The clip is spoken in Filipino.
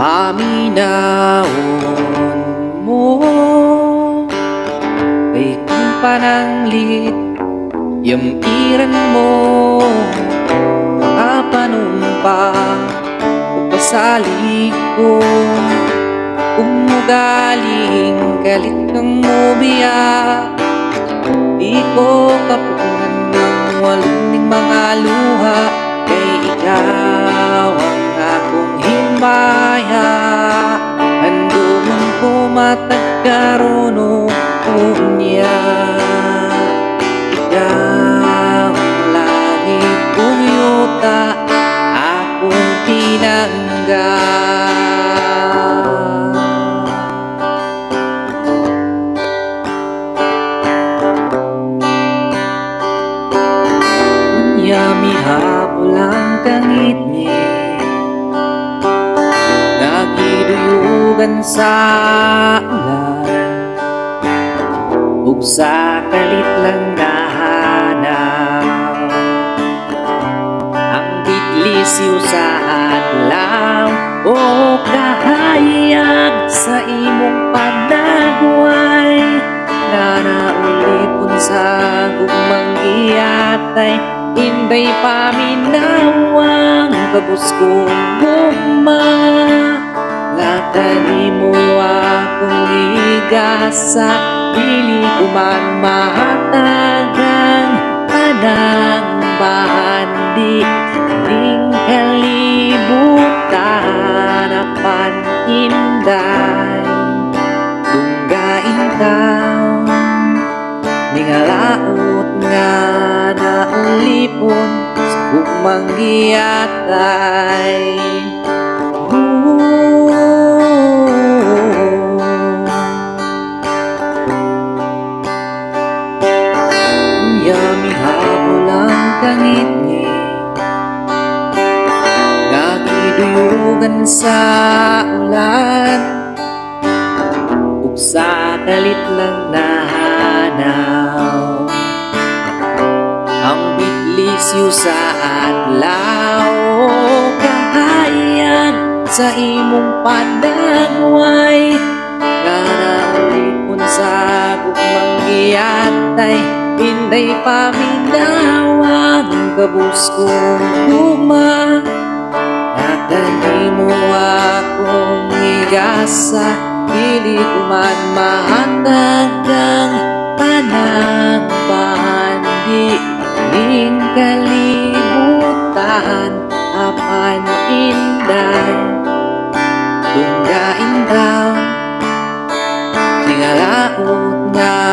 paminahon mo kay kung pananglit yamiran mo kapanumpa o pasalig ko umugaling galit kang mubiya di ko kapunan ng waluning mga luha kay ikaw ang akong himaya hando man ko matagkarono unya ikaw ang lagi kong yuta akong tinangga. Mihapol ang tangit ni nagiduyugan sa ulan ug sa kalit lang nahanaw ang bidlisiw sa adlaw o kahayag sa imong panagway na naulipon sa gugmang iyatay inday paminawang kabus kong guma nga kanimo akong igasa dili ko man mahatagang anang bandi ding kalibutan apan inday tunggain taon ningalaot nga naulipon sa gugmang giyatay. Yamihabol ang tangit ni nagiduyugan sa ulan ug sa kalit lang nahanaw ang bidlisiw sa adlaw kahayag sa imong panagway nga naulipon sa gugmang giyatay inday paminawang kabus kong gugma nga kanimo akong igasa dili ko man mahatagang panang bandi ing kalibutan apan inday tunggain daw singalaot nga